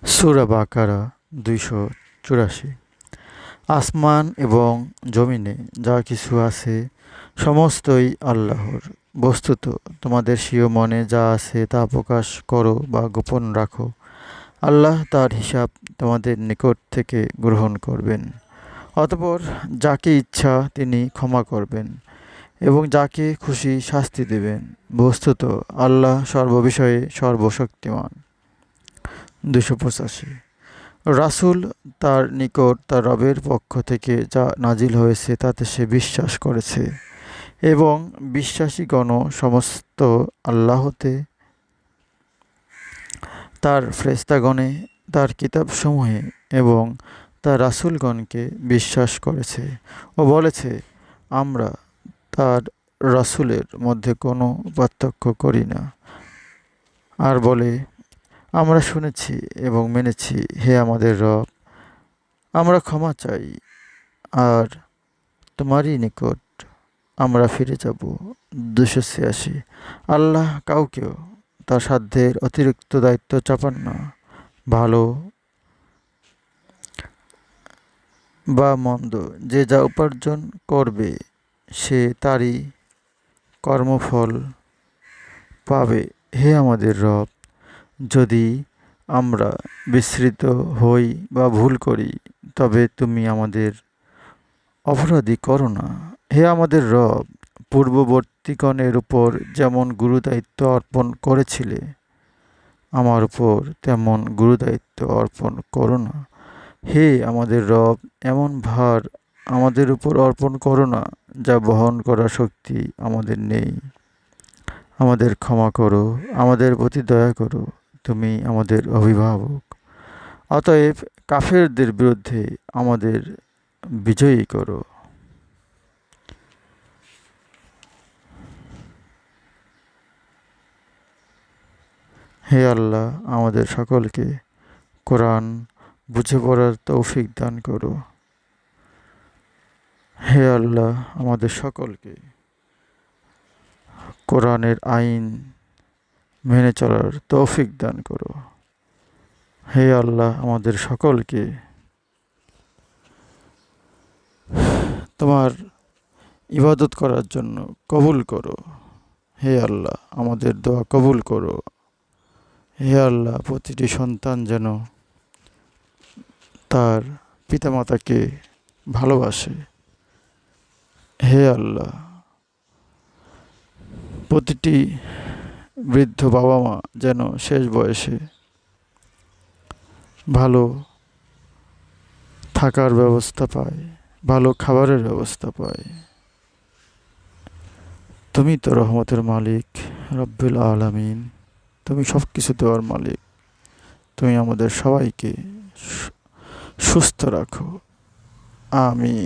সূরা বাকারা ২৮৪। আসমান এবং জমিনে যা কিছু আছে সমস্তই আল্লাহর। বস্তুত তোমাদের স্বীয় মনে যা আছে তা প্রকাশ করো বা গোপন রাখো, আল্লাহ তার হিসাব তোমাদের নিকট থেকে গ্রহণ করবেন। অতঃপর যাকে ইচ্ছা তিনি ক্ষমা করবেন এবং যাকে খুশি শাস্তি দেবেন। বস্তুত আল্লাহ সর্ববিষয়ে সর্বশক্তিমান। ২৮৫। রাসূল তার নিকট তার রবের পক্ষ থেকে যা নাজিল হয়েছে তাতে সে বিশ্বাস করেছে এবং বিশ্বাসীগণও সমস্ত আল্লাহতে, তার ফেরেশতাগণে, তার কিতাবসমূহে এবং তার রাসূলগণকে বিশ্বাস করেছে ও বলেছে, আমরা তার রাসূলের মধ্যে কোনো পার্থক্য করি না। আর বলে, আমরা শুনেছি এবং মেনেছি, হে আমাদের রব, আমরা ক্ষমা চাই আর তোমারই নিকট আমরা ফিরে যাব। ২৮৬। আল্লাহ কাউকেও তার সাধ্যের অতিরিক্ত দায়িত্ব চাপান না। ভালো বা মন্দ যে যা উপার্জন করবে সে তারই কর্মফল পাবে। হে আমাদের রব, যদি আমরা বিস্মৃত হই বা ভুল করি তবে তুমি আমাদের অপরাধী করো না। হে আমাদের রব, পূর্ববর্তীগণের উপর যেমন গুরুদায়িত্ব অর্পণ করেছিলে আমার উপর তেমন গুরুদায়িত্ব অর্পণ করো না। হে আমাদের রব, এমন ভার আমাদের উপর অর্পণ করো না যা বহন করার শক্তি আমাদের নেই। আমাদের ক্ষমা করো, আমাদের প্রতি দয়া করো, তুমি আমাদের অভিভাবক। অতএব কাফেরদের বিরুদ্ধে আমাদের বিজয়ী করো। হে আল্লাহ, আমাদের সকলকে কোরআন বুঝে পড়ার তৌফিক দান করো। হে আল্লাহ, আমাদের সকলকে কোরআনের আইন মেনে চলার তৌফিক দান করো। হে আল্লাহ, আমাদের সকলকে তোমার ইবাদত করার জন্য কবুল করো। হে আল্লাহ, আমাদের দোয়া কবুল করো। হে আল্লাহ, প্রতিটি সন্তান যেন তার পিতামাতাকে ভালোবাসে। হে আল্লাহ, প্রতিটি বৃদ্ধ বাবা মা যেন শেষ বয়সে ভালো থাকার ব্যবস্থা পায়, ভালো খাবারের ব্যবস্থা পায়। তুমি তো রহমতের মালিক, রব্বুল আলামিন। তুমি সব কিছু দেওয়ার মালিক। তুমি আমাদের সবাইকে সুস্থ রাখো। আমিন।